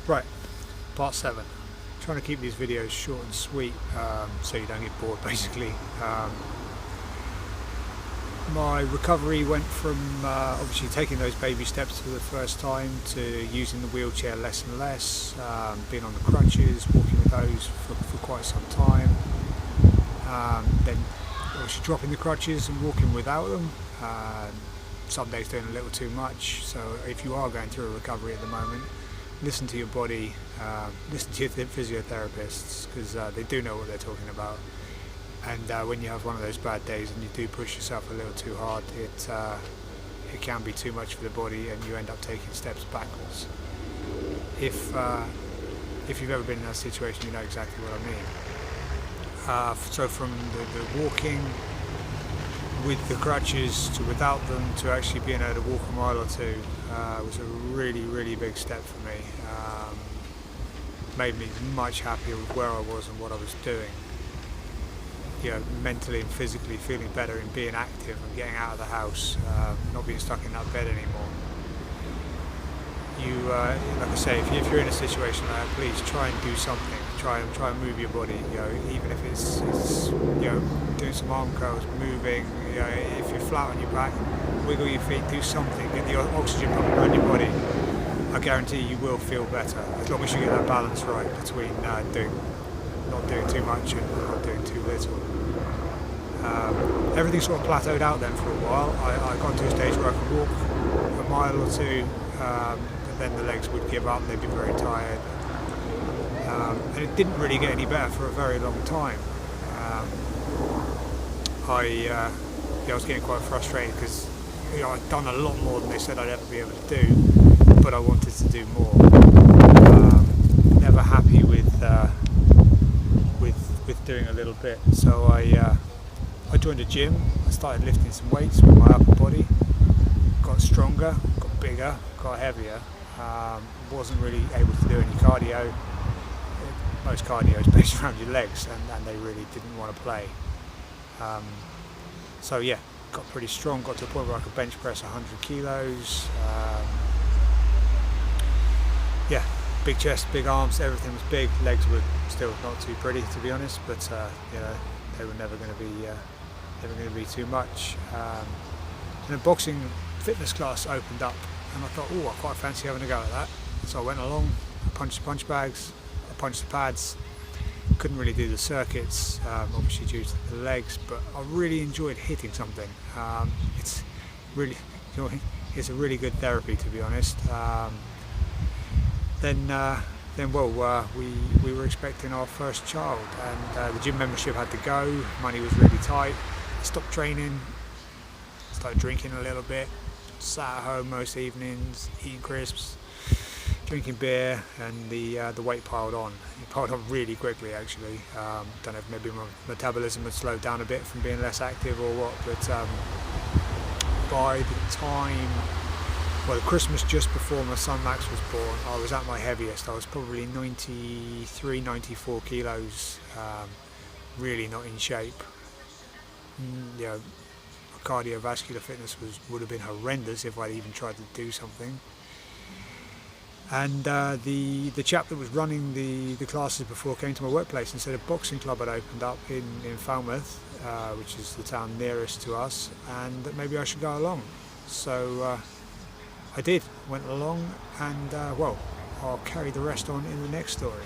Right, part 7. Trying to keep these videos short and sweet, so you don't get bored basically. My recovery went from obviously taking those baby steps for the first time to using the wheelchair less and less, being on the crutches, walking with those for quite some time, then obviously dropping the crutches and walking without them. Some days doing a little too much, so if you are going through a recovery at the moment, listen to your body, listen to your physiotherapists, because they do know what they're talking about. And when you have one of those bad days and you do push yourself a little too hard, it can be too much for the body and you end up taking steps backwards. If you've ever been in that situation, you know exactly what I mean. So from the walking with the crutches to without them to actually being able to walk a mile or two was a really big step for me. Made me much happier with where I was and what I was doing. You know, mentally and physically feeling better and being active and getting out of the house, not being stuck in that bed anymore. Like I say, if you're in a situation like that, please try and do something. Try and move your body. You know, even if it's doing some arm curls, moving. You know, if you're flat on your back, wiggle your feet, do something. Get the oxygen pumping around your body. I guarantee you will feel better as long as you get that balance right between not doing too much and not doing too little. Everything sort of plateaued out then for a while. I got to a stage where I could walk a mile or two, but then the legs would give up, they'd be very tired. And it didn't really get any better for a very long time. I was getting quite frustrated because I'd done a lot more than they said I'd ever be able to do, but I wanted to do more. Never happy with doing a little bit, so I joined a gym. I started lifting some weights with my upper body, got stronger, got bigger, got heavier. Wasn't really able to do any cardio. Most cardio is based around your legs, and they really didn't want to play. So yeah, got pretty strong, got to a point where I could bench press 100 kilos. Yeah, big chest, big arms, everything was big. Legs were still not too pretty, to be honest, but they were never going to be too much. And a boxing fitness class opened up, and I thought, oh, I quite fancy having a go at that. So I went along, I punched the punch bags, I punched the pads. Couldn't really do the circuits, obviously due to the legs, but I really enjoyed hitting something. It's really, it's a really good therapy, to be honest. Then we were expecting our first child, and the gym membership had to go. Money was really tight. I stopped training, started drinking a little bit, sat at home most evenings, eating crisps, drinking beer, and the weight piled on. It piled on really quickly, actually. Don't know if maybe my metabolism had slowed down a bit from being less active or what, but by the time, well, Christmas just before my son Max was born, I was at my heaviest. I was probably 93, 94 kilos, really not in shape. Cardiovascular fitness would have been horrendous if I'd even tried to do something. And the chap that was running the classes before came to my workplace and said a boxing club had opened up in Falmouth, which is the town nearest to us, and that maybe I should go along. So I did, went along, and I'll carry the rest on in the next story.